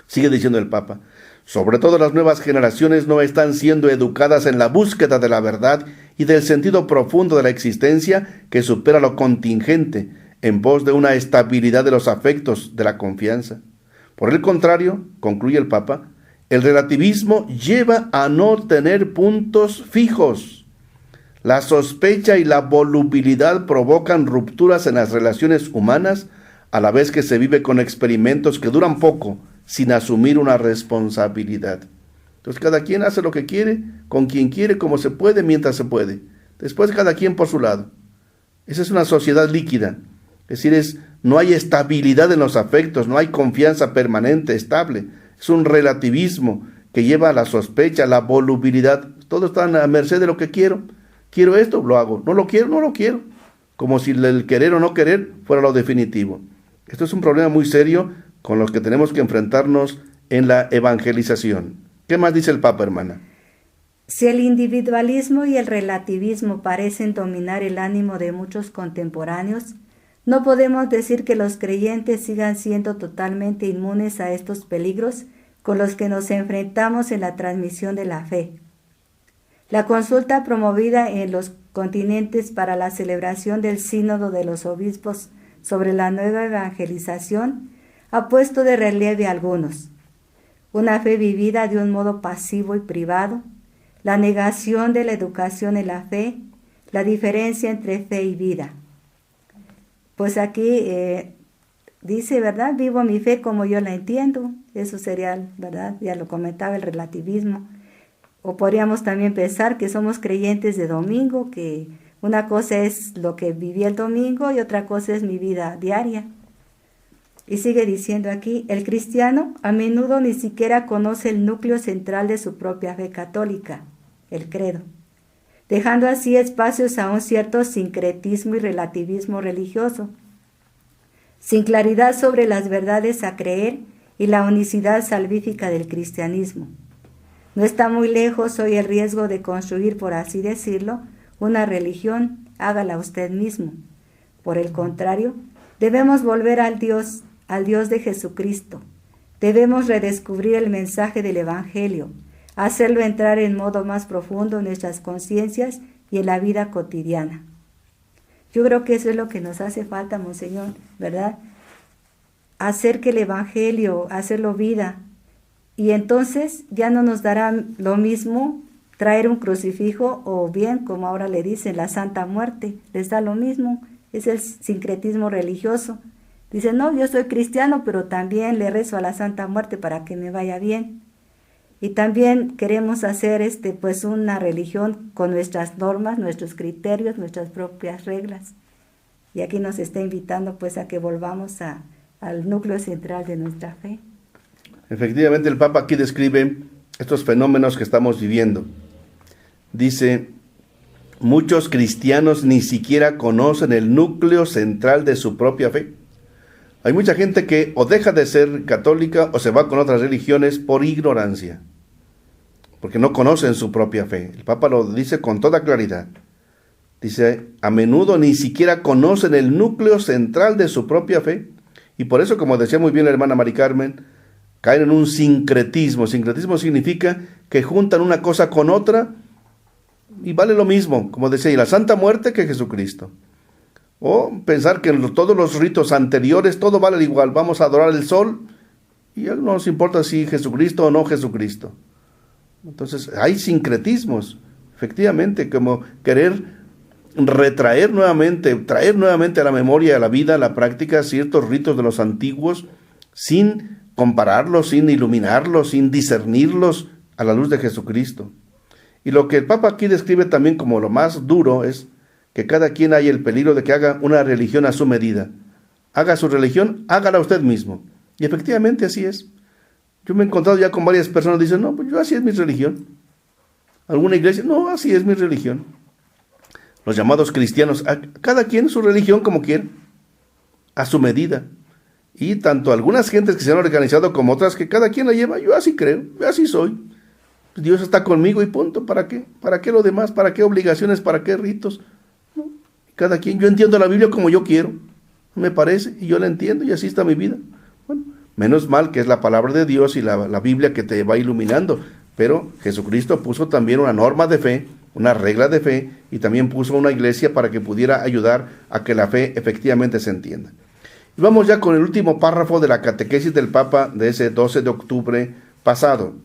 Sigue diciendo el Papa: sobre todo las nuevas generaciones no están siendo educadas en la búsqueda de la verdad y del sentido profundo de la existencia que supera lo contingente, en pos de una estabilidad de los afectos, de la confianza. Por el contrario, concluye el Papa, el relativismo lleva a no tener puntos fijos. La sospecha y la volubilidad provocan rupturas en las relaciones humanas, a la vez que se vive con experimentos que duran poco, sin asumir una responsabilidad. Entonces cada quien hace lo que quiere, con quien quiere, como se puede, mientras se puede. Después cada quien por su lado. Esa es una sociedad líquida. Es decir, no hay estabilidad en los afectos, no hay confianza permanente, estable. Es un relativismo que lleva a la sospecha, a la volubilidad. Todo está a merced de lo que quiero. Quiero esto, lo hago. No lo quiero, no lo quiero. Como si el querer o no querer fuera lo definitivo. Esto es un problema muy serio con los que tenemos que enfrentarnos en la evangelización. ¿Qué más dice el Papa, hermana? Si el individualismo y el relativismo parecen dominar el ánimo de muchos contemporáneos, no podemos decir que los creyentes sigan siendo totalmente inmunes a estos peligros con los que nos enfrentamos en la transmisión de la fe. La consulta promovida en los continentes para la celebración del Sínodo de los Obispos sobre la nueva evangelización ha puesto de relieve algunos: una fe vivida de un modo pasivo y privado, la negación de la educación en la fe, la diferencia entre fe y vida. Pues aquí dice, ¿verdad? Vivo mi fe como yo la entiendo. Eso sería, ¿verdad? Ya lo comentaba, el relativismo. O podríamos también pensar que somos creyentes de domingo, que una cosa es lo que viví el domingo y otra cosa es mi vida diaria. Y sigue diciendo aquí, el cristiano a menudo ni siquiera conoce el núcleo central de su propia fe católica, el credo, dejando así espacios a un cierto sincretismo y relativismo religioso, sin claridad sobre las verdades a creer y la unicidad salvífica del cristianismo. No está muy lejos hoy el riesgo de construir, por así decirlo, una religión, hágala usted mismo. Por el contrario, debemos volver al Dios de Jesucristo. Debemos redescubrir el mensaje del Evangelio, hacerlo entrar en modo más profundo en nuestras conciencias y en la vida cotidiana. Yo creo que eso es lo que nos hace falta, Monseñor, ¿verdad? Hacer que el Evangelio, hacerlo vida. Y entonces ya no nos dará lo mismo traer un crucifijo o bien, como ahora le dicen, la Santa Muerte. Les da lo mismo, es el sincretismo religioso. Dicen, no, yo soy cristiano, pero también le rezo a la Santa Muerte para que me vaya bien. Y también queremos hacer pues una religión con nuestras normas, nuestros criterios, nuestras propias reglas. Y aquí nos está invitando pues a que volvamos al núcleo central de nuestra fe. Efectivamente, el Papa aquí describe estos fenómenos que estamos viviendo. Dice, muchos cristianos ni siquiera conocen el núcleo central de su propia fe. Hay mucha gente que o deja de ser católica o se va con otras religiones por ignorancia, porque no conocen su propia fe. El Papa lo dice con toda claridad. Dice, a menudo ni siquiera conocen el núcleo central de su propia fe. Y por eso, como decía muy bien la hermana Mari Carmen, caen en un sincretismo. Sincretismo significa que juntan una cosa con otra y vale lo mismo, como decía, y la Santa Muerte que Jesucristo. O pensar que en todos los ritos anteriores todo vale igual, vamos a adorar el sol y no nos importa si Jesucristo o no Jesucristo. Entonces hay sincretismos, efectivamente, como querer traer nuevamente a la memoria, a la vida, a la práctica ciertos ritos de los antiguos sin compararlos, sin iluminarlos, sin discernirlos a la luz de Jesucristo. Y lo que el Papa aquí describe también como lo más duro es que cada quien haya el peligro de que haga una religión a su medida. Haga su religión, hágala usted mismo. Y efectivamente así es. Yo me he encontrado ya con varias personas que dicen, no, pues yo así es mi religión. Alguna iglesia, no, así es mi religión. Los llamados cristianos, cada quien su religión como quiere, a su medida. Y tanto algunas gentes que se han organizado como otras que cada quien la lleva, yo así creo, yo así soy. Dios está conmigo y punto. ¿Para qué? ¿Para qué lo demás? ¿Para qué obligaciones? ¿Para qué ritos? No. Cada quien, yo entiendo la Biblia como yo quiero, me parece, y yo la entiendo y así está mi vida. Bueno, menos mal que es la palabra de Dios y la Biblia que te va iluminando, pero Jesucristo puso también una norma de fe, una regla de fe, y también puso una iglesia para que pudiera ayudar a que la fe efectivamente se entienda. Y vamos ya con el último párrafo de la catequesis del Papa de ese 12 de octubre pasado.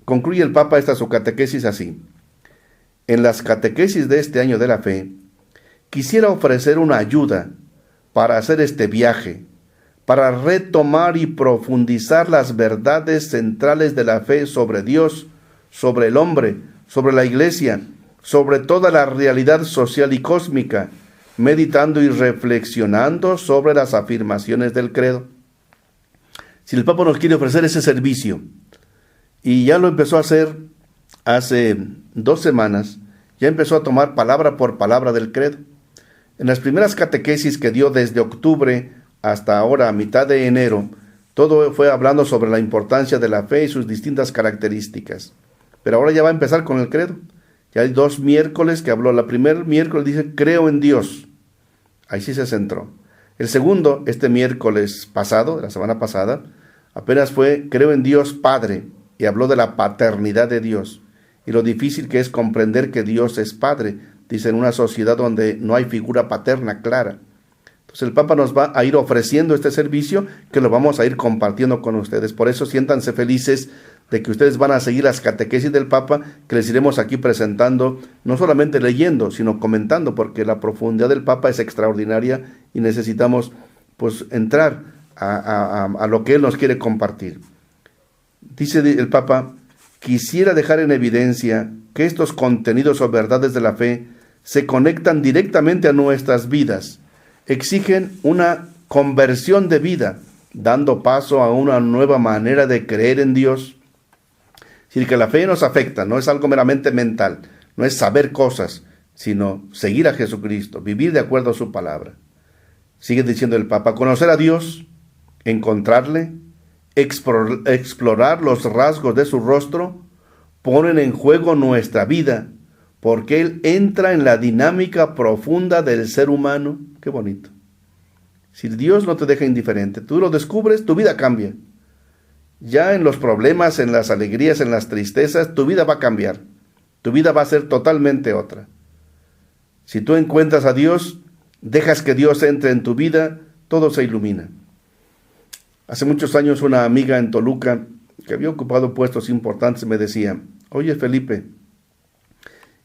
Concluye el Papa su catequesis así: en las catequesis de este año de la fe, quisiera ofrecer una ayuda para hacer este viaje, para retomar y profundizar las verdades centrales de la fe sobre Dios, sobre el hombre, sobre la iglesia, sobre toda la realidad social y cósmica, meditando y reflexionando sobre las afirmaciones del credo. Si el Papa nos quiere ofrecer ese servicio, y ya lo empezó a hacer hace 2 semanas, ya empezó a tomar palabra por palabra del credo. En las primeras catequesis que dio desde octubre hasta ahora, a mitad de enero, todo fue hablando sobre la importancia de la fe y sus distintas características. Pero ahora ya va a empezar con el credo. Ya hay 2 miércoles que habló. El primer miércoles dice, creo en Dios. Ahí sí se centró. El segundo, este miércoles pasado, la semana pasada, apenas fue, creo en Dios Padre, y habló de la paternidad de Dios. y lo difícil que es comprender que Dios es Padre, dice, en una sociedad donde no hay figura paterna clara. Entonces el Papa nos va a ir ofreciendo este servicio que lo vamos a ir compartiendo con ustedes. Por eso siéntanse felices de que ustedes van a seguir las catequesis del Papa, que les iremos aquí presentando, no solamente leyendo, sino comentando, porque la profundidad del Papa es extraordinaria y necesitamos pues entrar a lo que él nos quiere compartir. Dice el Papa: quisiera dejar en evidencia que estos contenidos o verdades de la fe se conectan directamente a nuestras vidas, exigen una conversión de vida, dando paso a una nueva manera de creer en Dios. Es decir, que la fe nos afecta, no es algo meramente mental, no es saber cosas, sino seguir a Jesucristo, vivir de acuerdo a su palabra. Sigue diciendo el Papa: conocer a Dios, encontrarle, explorar los rasgos de su rostro, ponen en juego nuestra vida, porque Él entra en la dinámica profunda del ser humano. Qué bonito. Si Dios no te deja indiferente, tú lo descubres, tu vida cambia. Ya en los problemas, en las alegrías, en las tristezas, tu vida va a cambiar. Tu vida va a ser totalmente otra. Si tú encuentras a Dios, dejas que Dios entre en tu vida, todo se ilumina. Hace muchos años una amiga en Toluca, que había ocupado puestos importantes, me decía: oye Felipe,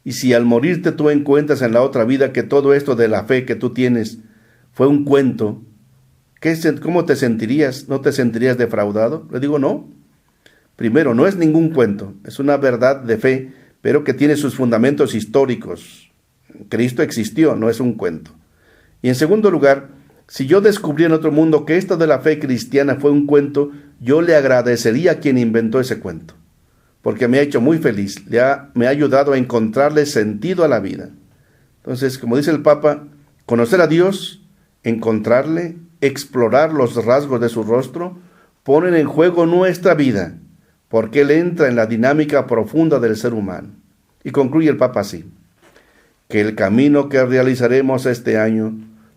y si al morirte tú encuentras en la otra vida que todo esto de la fe que tú tienes fue un cuento, ¿cómo te sentirías? ¿No te sentirías defraudado? Le digo: no. Primero, no es ningún cuento, es una verdad de fe, pero que tiene sus fundamentos históricos. Cristo existió, no es un cuento. Y en segundo lugar, si yo descubrí en otro mundo que esto de la fe cristiana fue un cuento, yo le agradecería a quien inventó ese cuento, porque me ha hecho muy feliz, me ha ayudado a encontrarle sentido a la vida. Entonces, como dice el Papa, conocer a Dios, encontrarle, explorar los rasgos de su rostro, ponen en juego nuestra vida, porque Él entra en la dinámica profunda del ser humano. Y concluye el Papa así: que el camino que realizaremos este año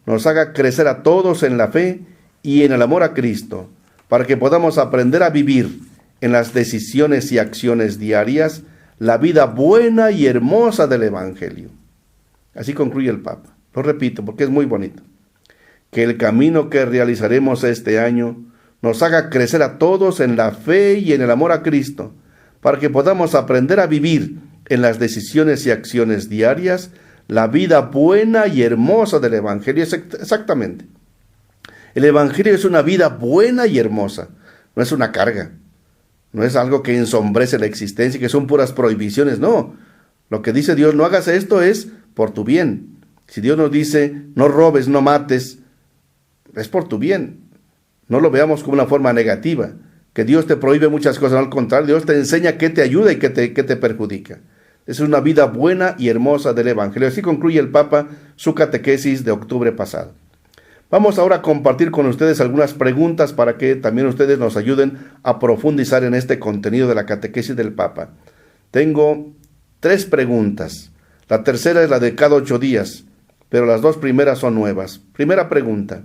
nos haga crecer a todos en la fe y en el amor a Cristo, para que podamos aprender a vivir en las decisiones y acciones diarias la vida buena y hermosa del Evangelio. Así concluye el Papa. Lo repito porque es muy bonito. Que el camino que realizaremos este año nos haga crecer a todos en la fe y en el amor a Cristo, para que podamos aprender a vivir en las decisiones y acciones diarias la vida buena y hermosa del Evangelio. Exactamente. El Evangelio es una vida buena y hermosa, no es una carga, no es algo que ensombrece la existencia y que son puras prohibiciones, no. Lo que dice Dios: no hagas esto, es por tu bien. Si Dios nos dice: no robes, no mates, es por tu bien. No lo veamos como una forma negativa, que Dios te prohíbe muchas cosas, al contrario, Dios te enseña qué te ayuda y qué te perjudica. Es una vida buena y hermosa del Evangelio. Así concluye el Papa su catequesis de octubre pasado. Vamos ahora a compartir con ustedes algunas preguntas para que también ustedes nos ayuden a profundizar en este contenido de la catequesis del Papa. Tengo 3 preguntas. La tercera es la de cada 8 días, pero las 2 primeras son nuevas. Primera pregunta: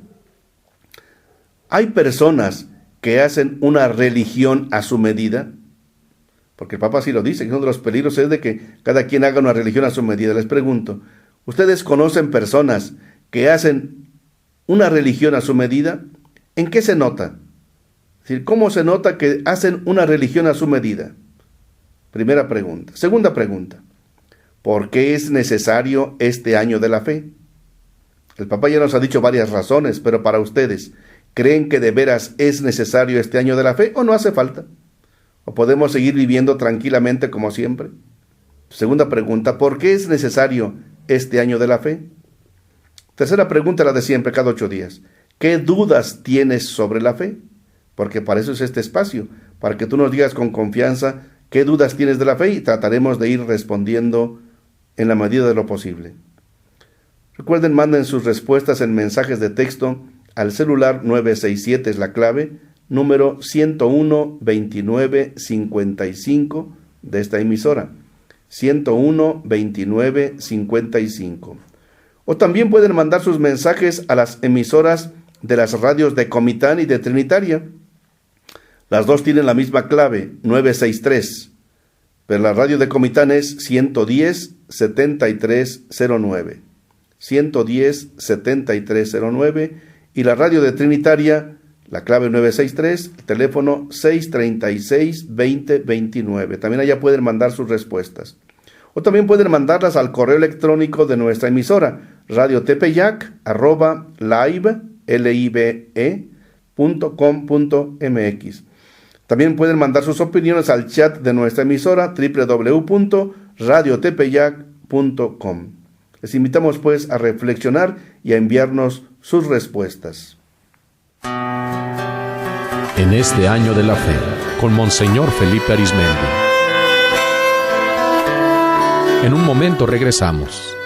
¿hay personas que hacen una religión a su medida? Porque el Papa sí lo dice, que uno de los peligros es de que cada quien haga una religión a su medida. Les pregunto, ¿ustedes conocen personas que hacen una religión a su medida? ¿En qué se nota? Es decir, ¿cómo se nota que hacen una religión a su medida? Primera pregunta. Segunda pregunta: ¿por qué es necesario este año de la fe? El Papa ya nos ha dicho varias razones, pero para ustedes, ¿creen que de veras es necesario este año de la fe o no hace falta? ¿O podemos seguir viviendo tranquilamente como siempre? Segunda pregunta: ¿por qué es necesario este año de la fe? Tercera pregunta, la de siempre, cada 8 días. ¿Qué dudas tienes sobre la fe? Porque para eso es este espacio, para que tú nos digas con confianza qué dudas tienes de la fe y trataremos de ir respondiendo en la medida de lo posible. Recuerden, manden sus respuestas en mensajes de texto al celular 967 es la clave, número 101 29 55 de esta emisora, 101 29 55. O también pueden mandar sus mensajes a las emisoras de las radios de Comitán y de Trinitaria. Las dos tienen la misma clave, 963. Pero la radio de Comitán es 110-7309. 110-7309. Y la radio de Trinitaria, la clave 963, el teléfono 636-2029. También allá pueden mandar sus respuestas. O también pueden mandarlas al correo electrónico de nuestra emisora, radiotepeyac@live.com.mx. También pueden mandar sus opiniones al chat de nuestra emisora, www.radiotepeyac.com. Les invitamos pues a reflexionar y a enviarnos sus respuestas. En este año de la fe, con Monseñor Felipe Arizmendi. En un momento regresamos.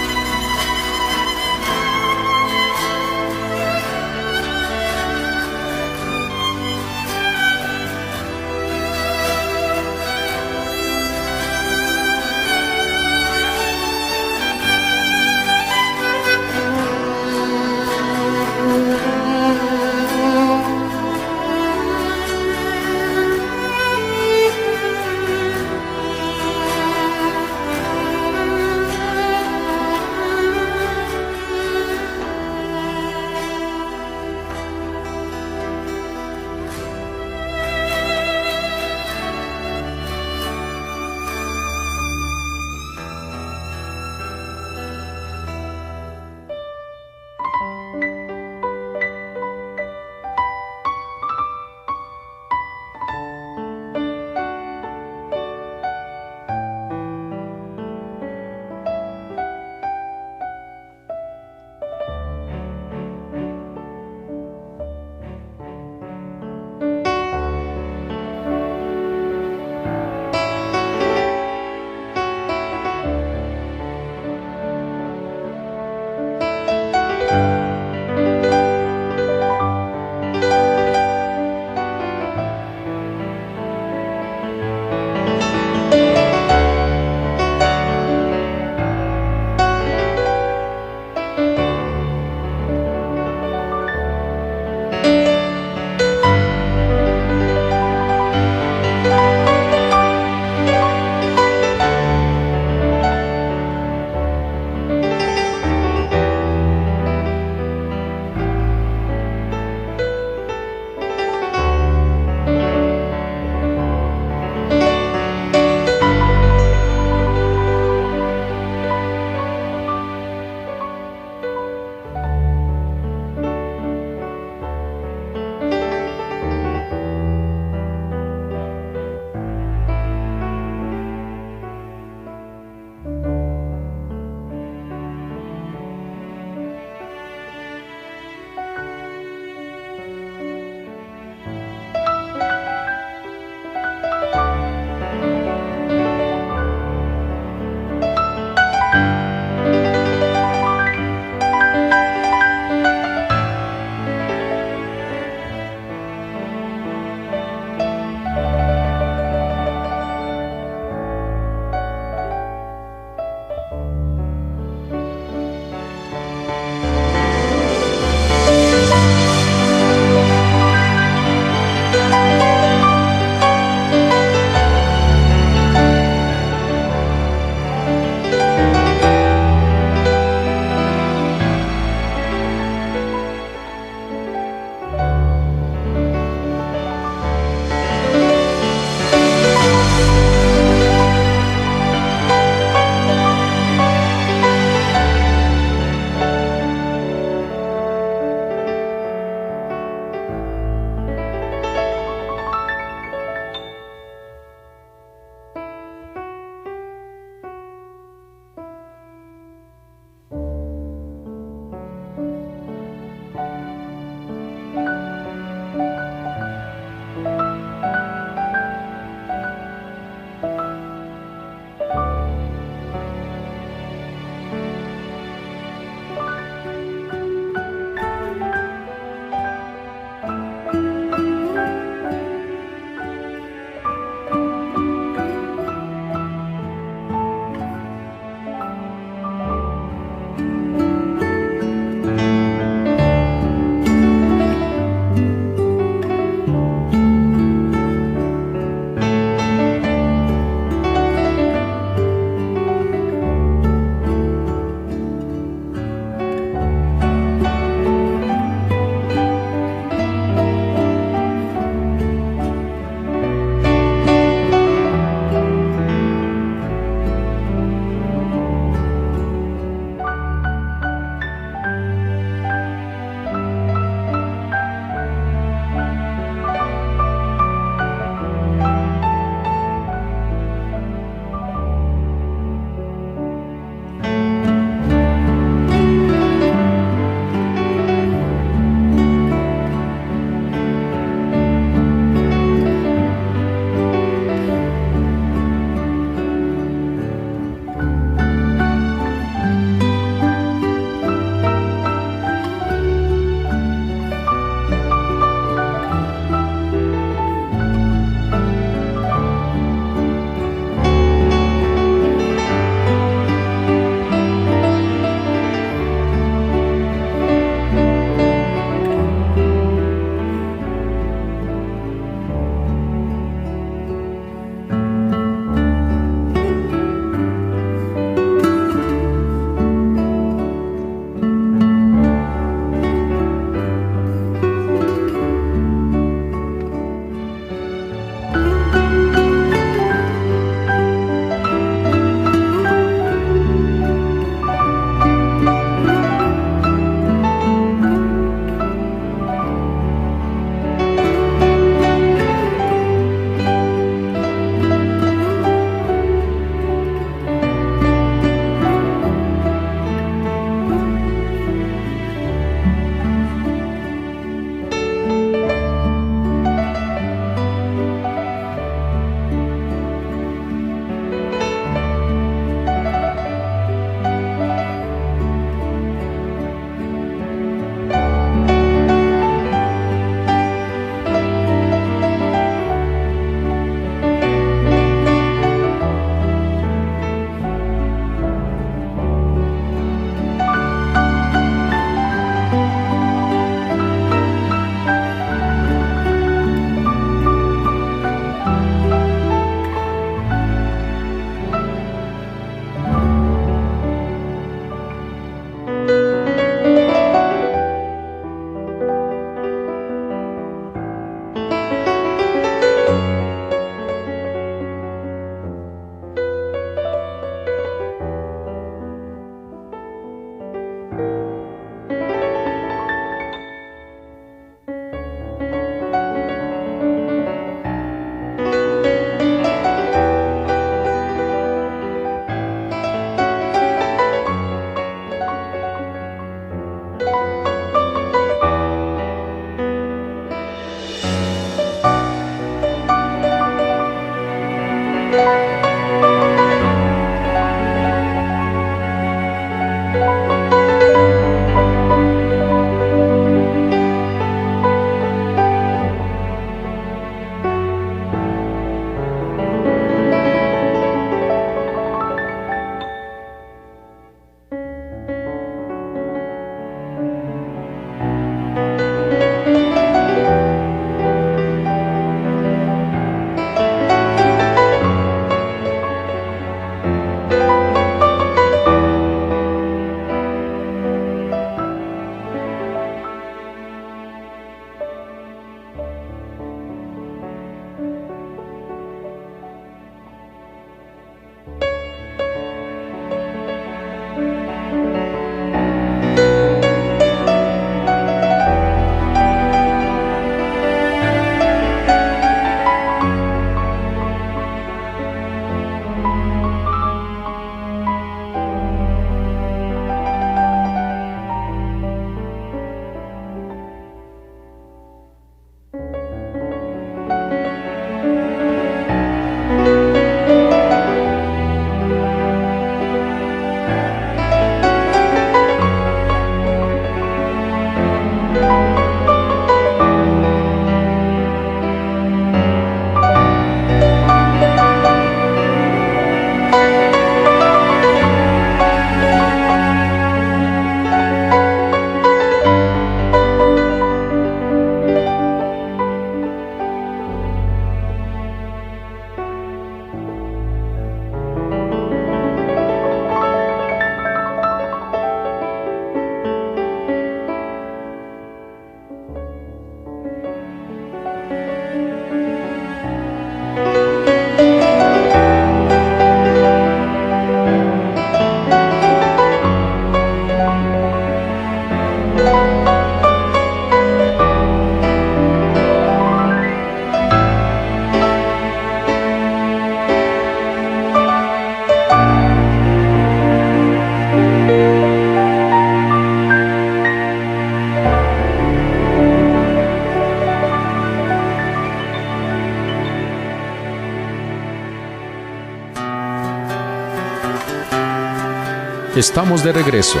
Estamos de regreso.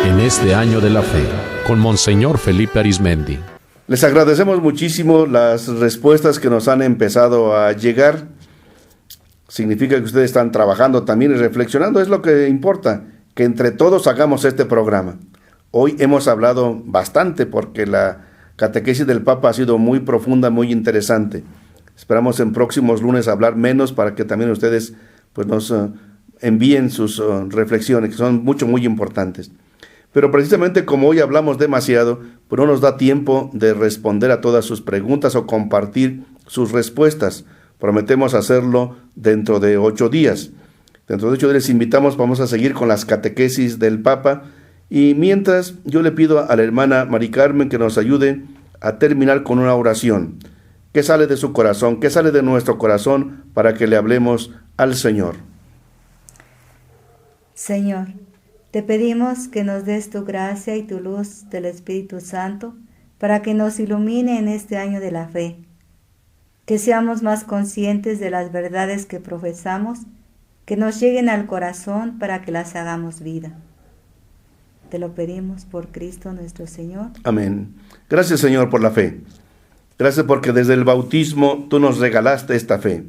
En este año de la fe, con Monseñor Felipe Arizmendi. Les agradecemos muchísimo las respuestas que nos han empezado a llegar. Significa que ustedes están trabajando también y reflexionando. Es lo que importa, que entre todos hagamos este programa. Hoy hemos hablado bastante porque la catequesis del Papa ha sido muy profunda, muy interesante. Esperamos en próximos lunes hablar menos para que también ustedes pues, nos envíen sus reflexiones, que son muy importantes. Pero precisamente como hoy hablamos demasiado, pues no nos da tiempo de responder a todas sus preguntas o compartir sus respuestas. Prometemos hacerlo dentro de 8 días. Dentro de 8 días les invitamos, vamos a seguir con las catequesis del Papa. Y mientras, yo le pido a la hermana Mari Carmen que nos ayude a terminar con una oración. ¿Qué sale de su corazón? ¿Qué sale de nuestro corazón para que le hablemos al Señor? Señor, te pedimos que nos des tu gracia y tu luz del Espíritu Santo para que nos ilumine en este año de la fe, que seamos más conscientes de las verdades que profesamos, que nos lleguen al corazón para que las hagamos vida. Te lo pedimos por Cristo nuestro Señor. Amén. Gracias, Señor, por la fe. Gracias porque desde el bautismo tú nos regalaste esta fe.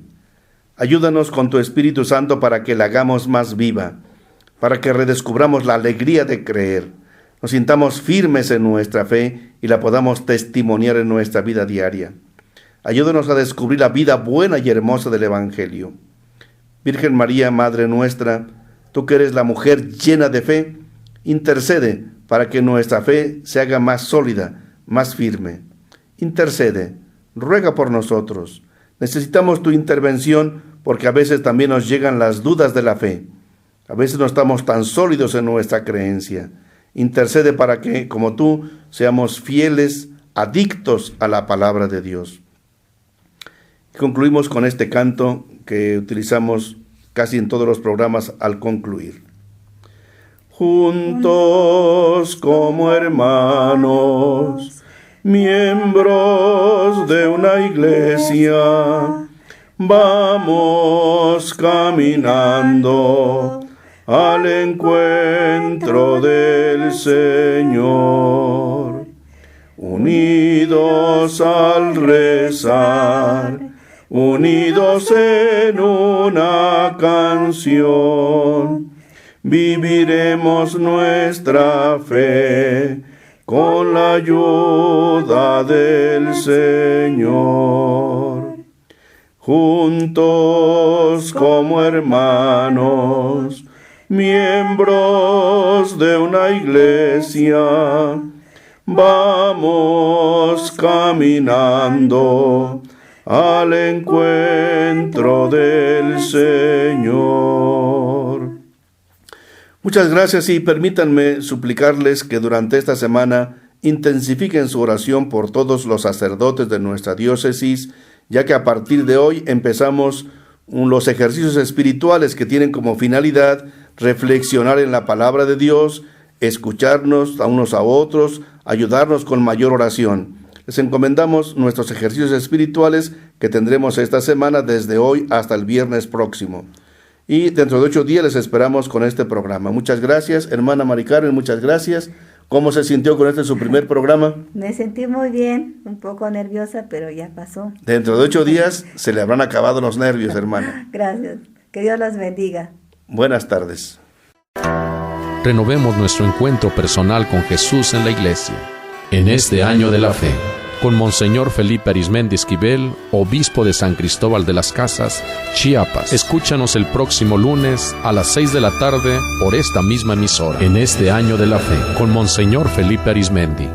Ayúdanos con tu Espíritu Santo para que la hagamos más viva, para que redescubramos la alegría de creer, nos sintamos firmes en nuestra fe y la podamos testimoniar en nuestra vida diaria. Ayúdanos a descubrir la vida buena y hermosa del Evangelio. Virgen María, Madre nuestra, tú que eres la mujer llena de fe, intercede para que nuestra fe se haga más sólida, más firme. Intercede, ruega por nosotros. Necesitamos tu intervención porque a veces también nos llegan las dudas de la fe. A veces no estamos tan sólidos en nuestra creencia. Intercede para que, como tú, seamos fieles, adictos a la palabra de Dios. Y concluimos con este canto que utilizamos casi en todos los programas al concluir. Juntos como hermanos, miembros de una iglesia, vamos caminando al encuentro del Señor, unidos al rezar, unidos en una canción, viviremos nuestra fe con la ayuda del Señor. Juntos como hermanos, miembros de una iglesia, vamos caminando al encuentro del Señor. Muchas gracias y permítanme suplicarles que durante esta semana intensifiquen su oración por todos los sacerdotes de nuestra diócesis, ya que a partir de hoy empezamos los ejercicios espirituales que tienen como finalidad reflexionar en la palabra de Dios, escucharnos a unos a otros, ayudarnos con mayor oración. Les encomendamos nuestros ejercicios espirituales que tendremos esta semana desde hoy hasta el viernes próximo. Y dentro de 8 días les esperamos con este programa. Muchas gracias, hermana Mari Carmen, muchas gracias. ¿Cómo se sintió con su primer programa? Me sentí muy bien, un poco nerviosa, pero ya pasó. Dentro de 8 días se le habrán acabado los nervios, hermana. Gracias, que Dios los bendiga. Buenas tardes. Renovemos nuestro encuentro personal con Jesús en la iglesia. En este año de la fe, con Monseñor Felipe Arizmendi Esquivel, obispo de San Cristóbal de las Casas, Chiapas. Escúchanos el próximo lunes a las 6 de la tarde por esta misma emisora. En este año de la fe, con Monseñor Felipe Arizmendi.